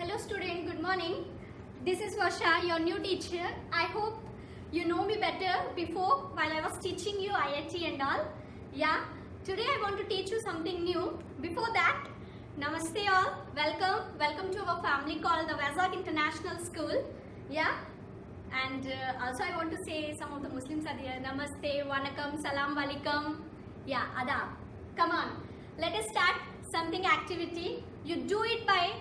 Hello student, good morning. This is Varsha, your new teacher. I hope you know me better before while I was teaching you IIT and all. Yeah, today I want to teach you something new. Before that, Namaste all. Welcome to our family called the Vizag International School. Yeah, and also I want to say some of the Muslims are there. Namaste, Wanakam, Salam Walaikum. Yeah, Adab. Come on, let us start something activity. You do it by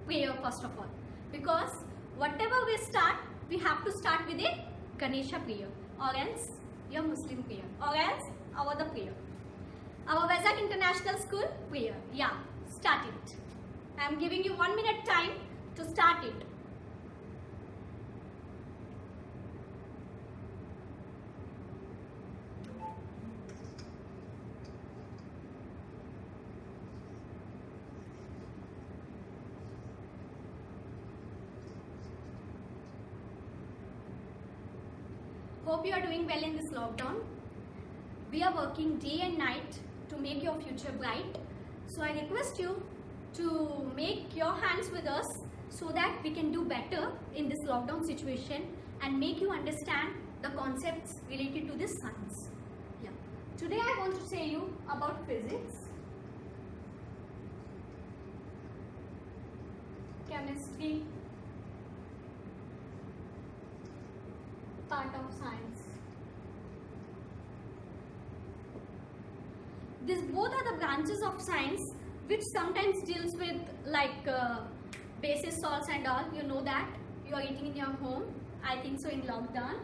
prayer first of all, because whatever we start, we have to start with a Ganesha prayer, or else your Muslim prayer, or else our the prayer, our Vizag International School prayer. Yeah, start it. I am giving you 1 minute time to start it. Hope you are doing well in this lockdown. We are working day and night to make your future bright. So I request you to make your hands with us so that we can do better in this lockdown situation and make you understand the concepts related to this science. Yeah. Today I want to say you about physics, chemistry, part of science. These both are the branches of science which sometimes deals with like basis salts and all. You know that you are eating in your home. I think so in lockdown.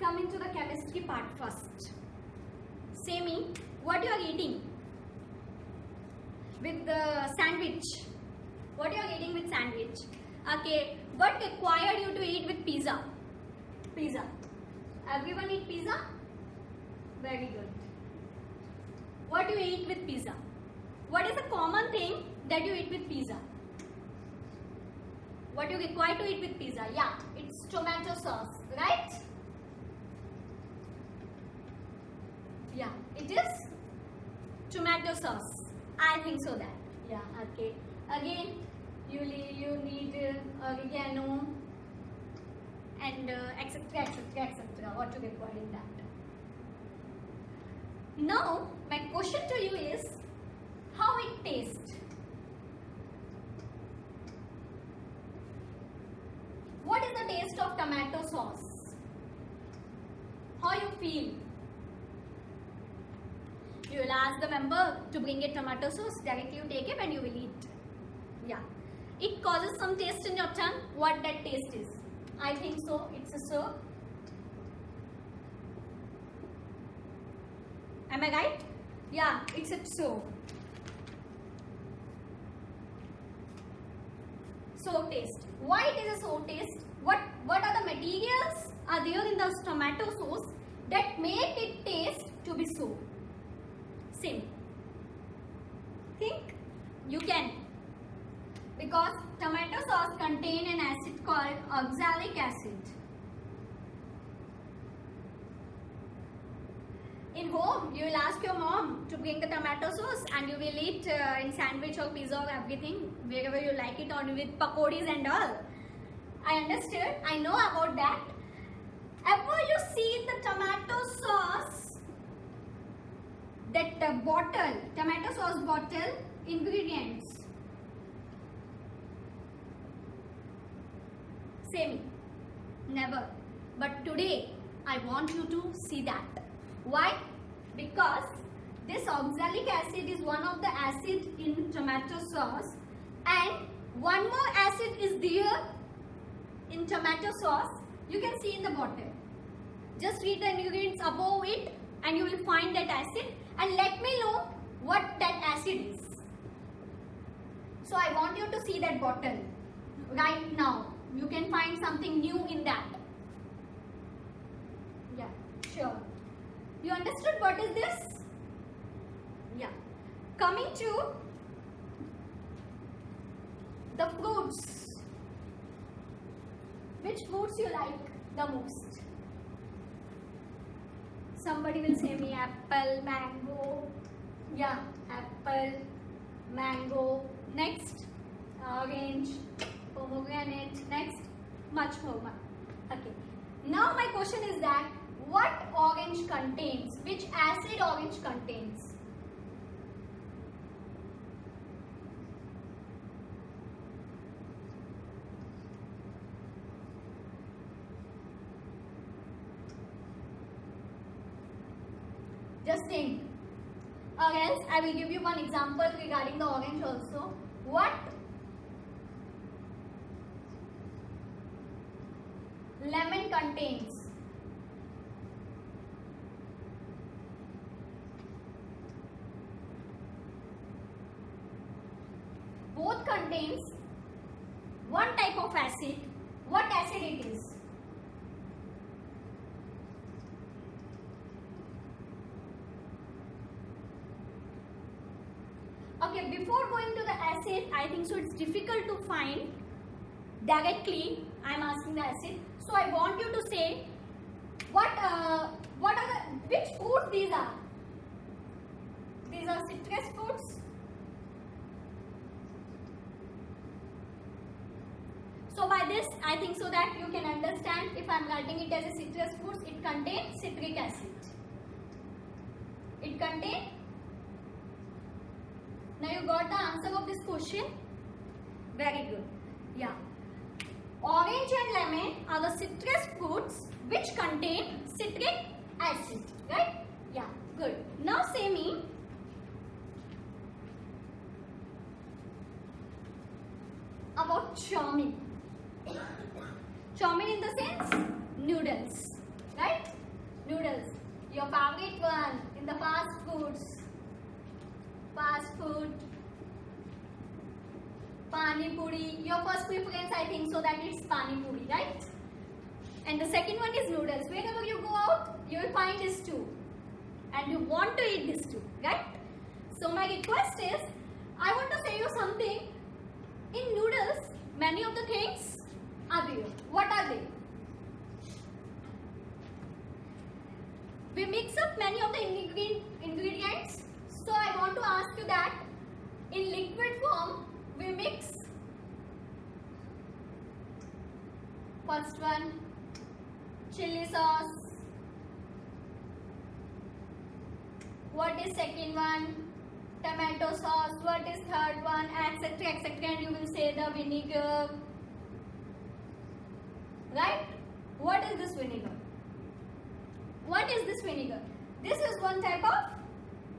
Coming to the chemistry part first. Say me what you are eating with the sandwich. What you are eating with sandwich? Okay, what required you to eat with pizza? Pizza. Everyone eat pizza? Very good. What do you eat with pizza? What is the common thing that you eat with pizza? What you require to eat with pizza? Yeah, it's tomato sauce, right? Yeah, it is tomato sauce. I think so that. Yeah, okay. Again, you need oregano and etc. What to require in that. Now, my question to you is, how it tastes? What is the taste of tomato sauce? How you feel? You will ask the member to bring a tomato sauce, directly you take it and you will eat. Yeah. It causes some taste in your tongue. What that taste is? I think so. It's a soap. Am I right? Yeah, it's a soap. Soap taste. Why it is a soap taste? What are the materials are there in the tomato sauce that make it taste to be soap? Same. Think? You can. Because tomato sauce contain an acid called oxalic acid. In home, you will ask your mom to bring the tomato sauce and you will eat in sandwich or pizza or everything, wherever you like it, or with pakodis and all. I understood. I know about that. Ever you see the tomato sauce, that bottle, tomato sauce bottle, ingredients? Same. Never. But today, I want you to see that. Why? Because this oxalic acid is one of the acid in tomato sauce, and one more acid is there in tomato sauce. You can see in the bottle. Just read the ingredients above it and you will find that acid, and let me know what that acid is. So I want you to see that bottle right now. You can find something new in that. Yeah, sure. You understood what is this? Yeah. Coming to the fruits. Which fruits you like the most? Somebody will say me apple, mango. Yeah, apple, mango. Next, orange, pomegranate, next much more. Okay. Now my question is that what orange contains? Which acid orange contains? Just think. Or else I will give you one example regarding the orange also. What lemon contains? Both contains one type of acid. What acid it is? Okay, before going to the acid, I think so it's difficult to find directly. I am asking the acid. So I want you to say which foods these are? These are citrus fruits. So by this, I think so that you can understand if I am writing it as a citrus fruits, it contains citric acid. It contains. Now you got the answer of this question. Very good. Yeah. Orange and lemon are the citrus fruits which contain citric acid. Right? Yeah. Good. Now say me. About chow-mein. Chow-mein in the sense noodles. Right? Noodles. Your favorite one in the fast foods. Fast food, pani puri. Your first preference, I think so that it's pani puri, right? And the second one is noodles. Whenever you go out, you will find this too, and you want to eat this too, right? So my request is, I want to say you something. In noodles, many of the things are there. What are they? We mix up many of the ingredients. So I want to ask you that in liquid form we mix. First one, chili sauce. What is second one? Tomato sauce. What is third one? Etc. etc. And you will say the vinegar. Right? What is this vinegar? What is this vinegar? This is one type of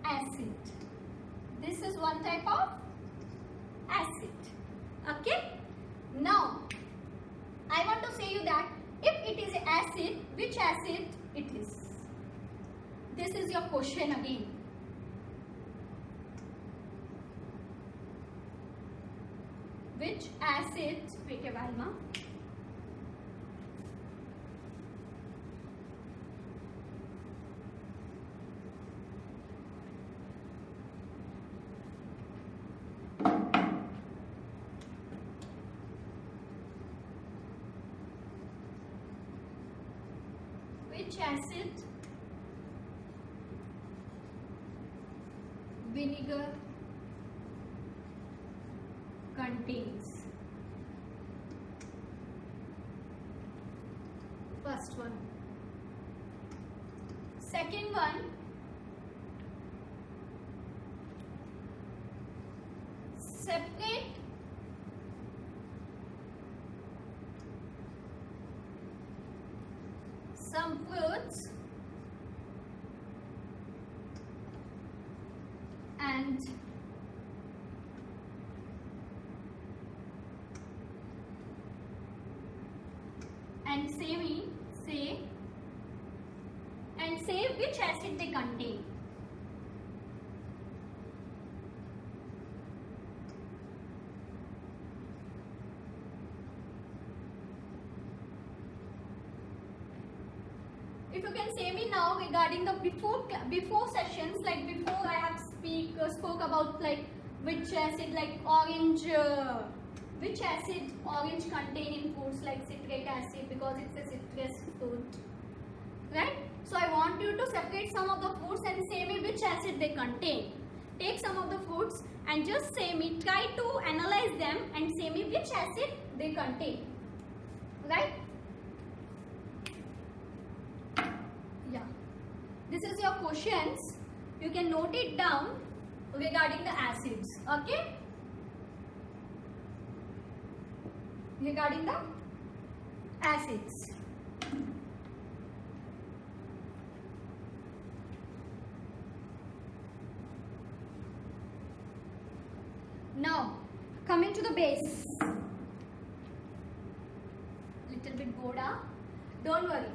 acid. This is one type of acid. Okay? Now, I want to say you that if it is acid, which acid it is? This is your question again. Which acid? Wait a while, ma. Which acid vinegar contains? First one. Second one, separate some fruits and say which acid they contain. If you can say me now regarding the before sessions, like before I have spoke about like which acid, like orange, which acid orange contain in foods like citric acid, because it's a citrus fruit, right? So I want you to separate some of the foods and say me which acid they contain. take some of the foods and just say me, try to analyze them and say me which acid they contain. Right? Yeah. This is your questions. You can note it down regarding the acids. Okay? Regarding the acids. Now, coming to the base. Little bit go down. Don't worry.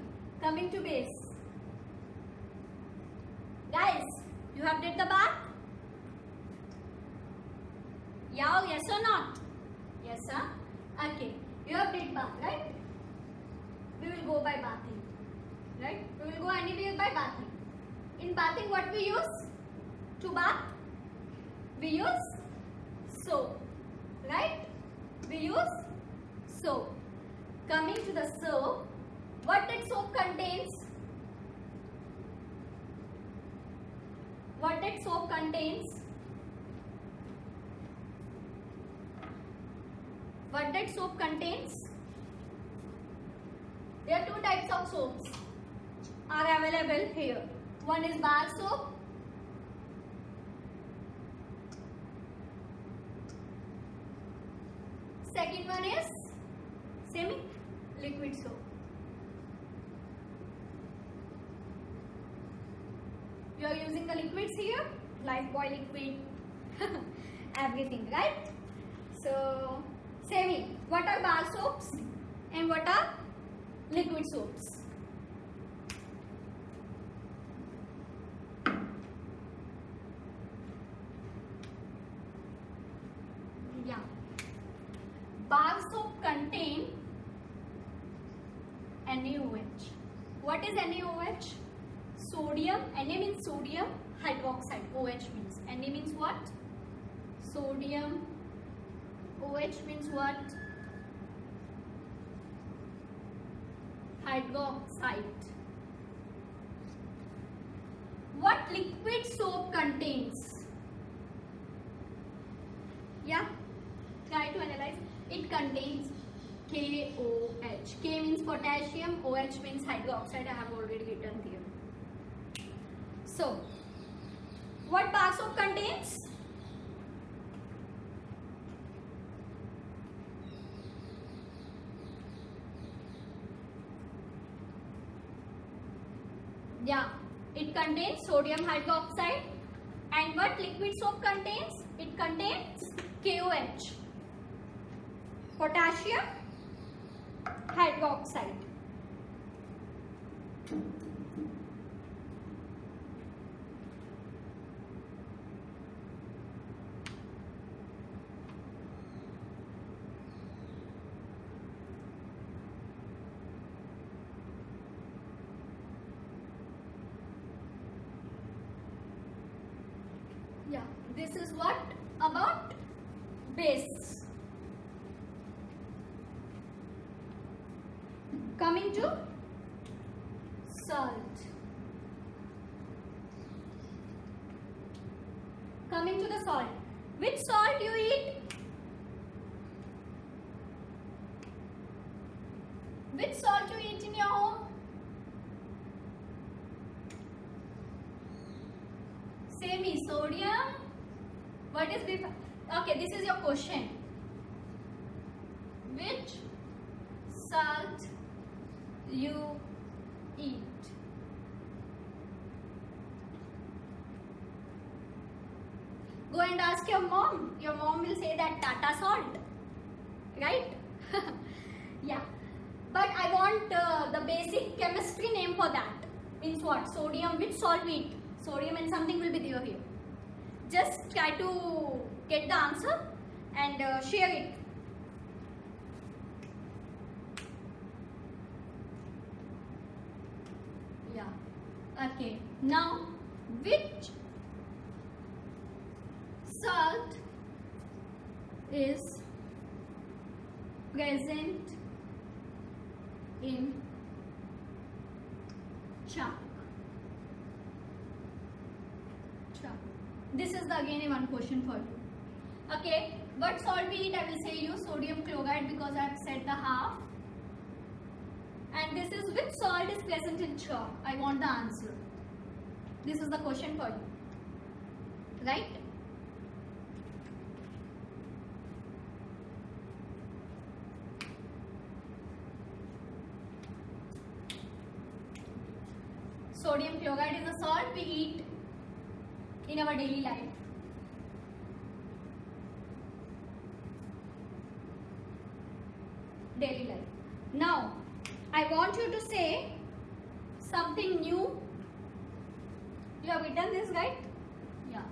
Coming to base. Guys, you have did the bath? Yeah, yes or not? Yes, sir. Okay. You have did bath, right? We will go by bathing. Right? We will go anywhere by bathing. In bathing, what we use? To bath? We use soap. Right? We use soap. Coming to the soap, what that soap contains? What that soap contains? What that soap contains? There are two types of soaps are available here. One is bar soap. Second one is semi-liquid soap. You are using the liquids here, Lifebuoy liquid, everything, right? So, what are bar soaps and what are liquid soaps? Yeah. Bar soap contain NaOH. What is NaOH? Sodium. Na means sodium hydroxide. OH means. Na means what? Sodium. OH means what? Hydroxide. What liquid soap contains? Yeah? Try to analyze. It contains KOH. K means potassium, OH means hydroxide. I have already written here. So, what bar soap contains? Yeah, it contains sodium hydroxide. And what liquid soap contains? It contains KOH, potassium hydroxide. Yeah, this is what about base. Coming to salt. Coming to the salt. Which salt you eat? Which salt you eat in your home? Same sodium. What is this? Okay, this is your question. Which salt you eat? Go and ask your mom. Your mom will say that Tata salt, right? Yeah. But I want the basic chemistry name for that. Means what? Sodium. Which salt we eat? Sodium and something will be there here. Just try to get the answer and share it. Yeah. Okay. Now, which salt is present in chalk? This is the again one question for you. Okay, what salt we eat? I will say you sodium chloride because I have said the half. And this is which salt is present in chalk? I want the answer. This is the question for you. Right? Sodium chloride is a salt we eat in our daily life. Daily life. Now, I want you to say something new. You have written this, right? Yeah.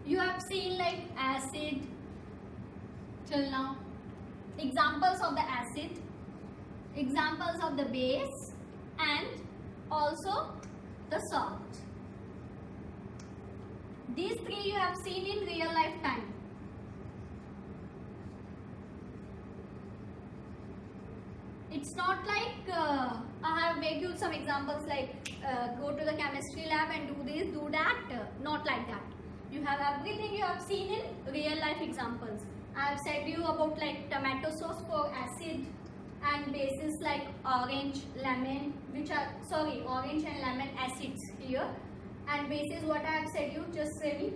You have seen like acid till now. Examples of the acid, examples of the base, and also the salt. These three you have seen in real life time. It's not like I have made you some examples like go to the chemistry lab and do this, do that. Not like that. You have everything you have seen in real life examples. I have said you about like tomato sauce for acid and bases like orange, lemon, which are orange and lemon acids here. And bases what I have said you, just say me.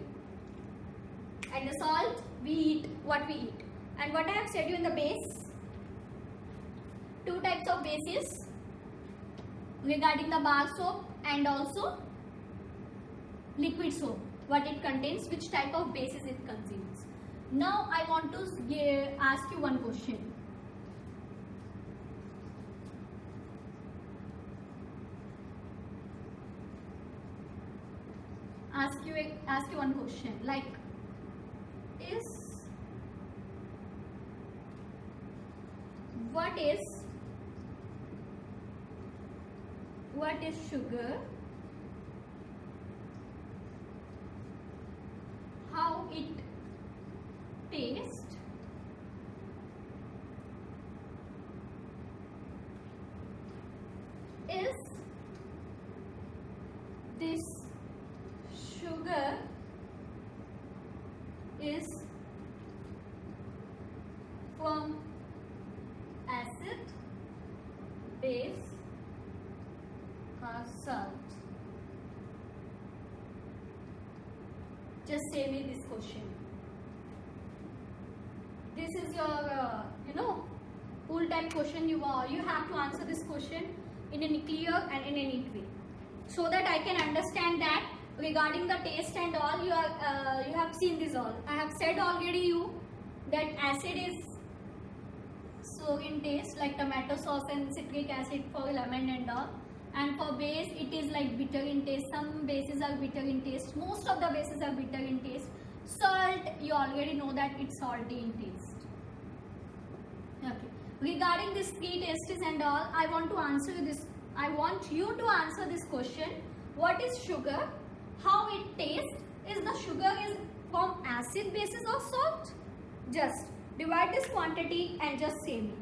And the salt we eat, what we eat. And what I have said you in the base, two types of bases regarding the bar soap and also liquid soap, what it contains, which type of bases it contains. Now I want to ask you one question. Ask you one question, like what is sugar, how it tastes, is this sugar is from acid, base or salt? Just say me this question. This is your full type question. You have to answer this question in a clear and in a neat way, so that I can understand that regarding the taste and all you have seen this all. I have said already you that acid is so in taste like tomato sauce and citric acid for lemon and all, and for base it is like bitter in taste. Some bases are bitter in taste, most of the bases are bitter in taste. Salt, you already know that it's salty in taste. Okay, regarding this three tastes and all, I want you to answer this question. What is sugar, how it tastes, is the sugar is from acid, bases or salt? Just divide this quantity and just say me.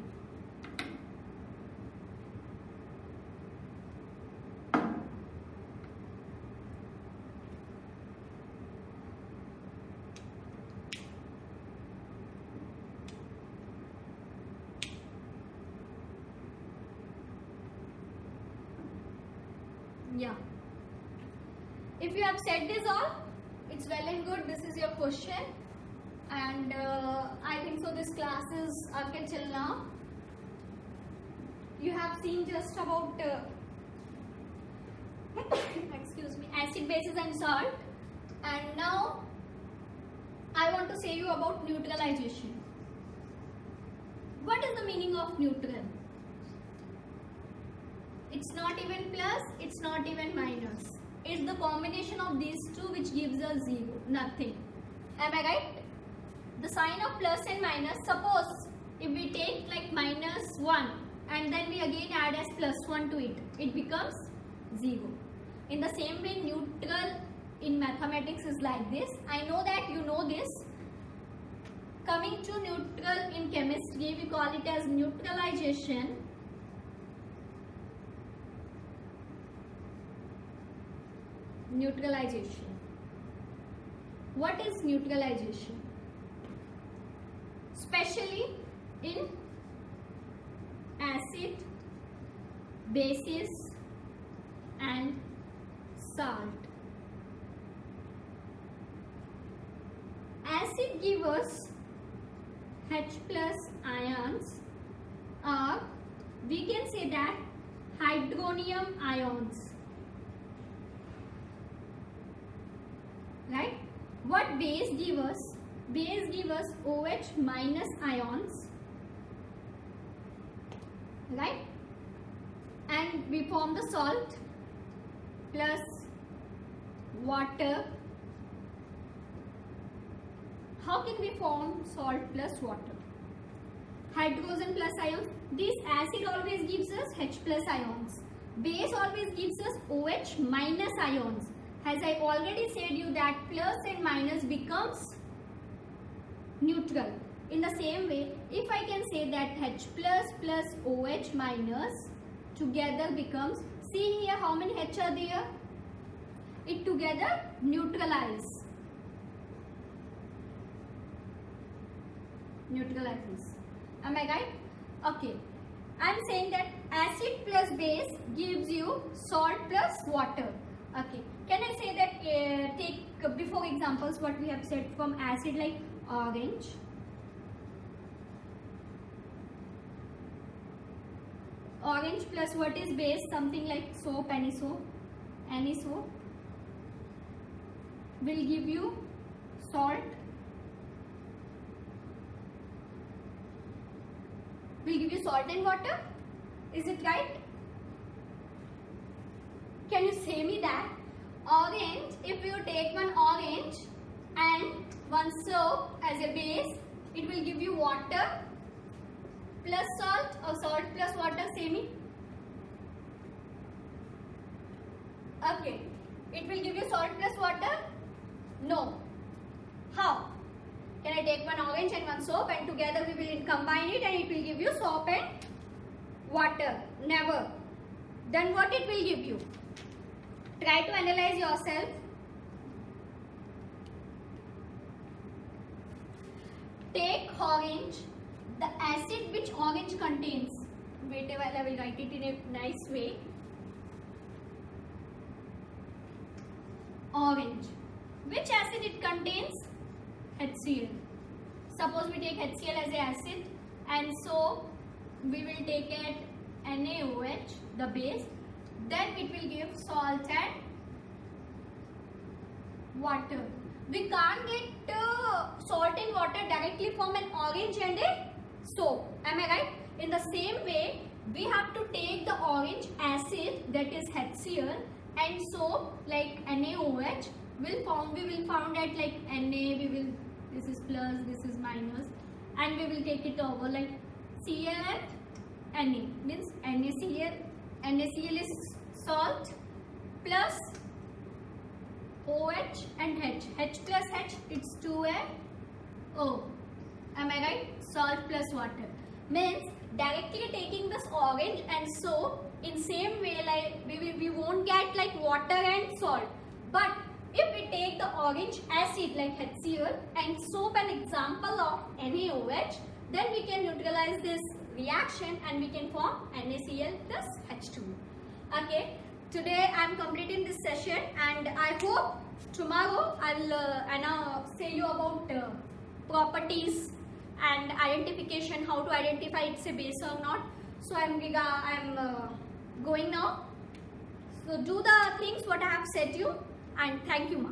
Yeah. If you have said this all, it's well and good. This is your question. And I think so this class is okay till now. You have seen just about excuse me, acid, bases and salt. And now I want to say you about neutralization. What is the meaning of neutral? It's not even plus, it's not even minus. It's the combination of these two which gives us zero, nothing. Am I right? The sign of plus and minus, suppose if we take like minus 1 and then we again add as plus 1 to it, it becomes 0. In the same way, neutral in mathematics is like this. I know that you know this. Coming to neutral in chemistry, we call it as neutralization. neutralization. What is neutralization? Especially in acid, bases and salt. Acid gives us H plus ions, or we can say that hydronium ions, right? What base gives us? Base gives us OH minus ions, right? And we form the salt plus water. How can we form salt plus water? Hydrogen plus ions. This acid always gives us H plus ions. Base always gives us OH minus ions. As I already said you that plus and minus becomes neutral. In the same way, if I can say that H plus OH minus together becomes, see here how many H are there? It together neutralizes. Am I right? Okay. I am saying that acid plus base gives you salt plus water. Okay. Can I say that take before examples what we have said from acid, like orange, plus what is base? Something like soap, any soap will give you salt, will give you salt and water. Is it right? Can you say me that? Orange, if you take one orange and one soap as a base, it will give you water plus salt, or salt plus water. Say me. Okay. It will give you salt plus water? No. How? Can I take one orange and one soap and together we will combine it and it will give you soap and water? Never. Then what it will give you? Try to analyze yourself. Take orange, the acid which orange contains. Wait a while, I will write it in a nice way. Orange. Which acid it contains? HCl. Suppose we take HCl as an acid, and so we will take it NaOH, the base. Then it will give salt and water. We can't get salt and water directly from an orange and a soap. Am I right? In the same way, we have to take the orange acid, that is HCl, and soap like NaOH we will found that like Na, this is plus, this is minus, and we will take it over like Cl and Na, means NaCl is salt plus OH and H plus H, it's 2NO. Am I right? Salt plus water. Means directly taking this orange and soap, in same way like we won't get like water and salt. But if we take the orange acid like HCl and soap, an example of NaOH, then we can neutralize this reaction and we can form NaCl plus H2. Okay. Today I am completing this session and I hope tomorrow I will say you about properties and identification, how to identify it's a base or not. So I am going now. So do the things what I have said you, and thank you, ma.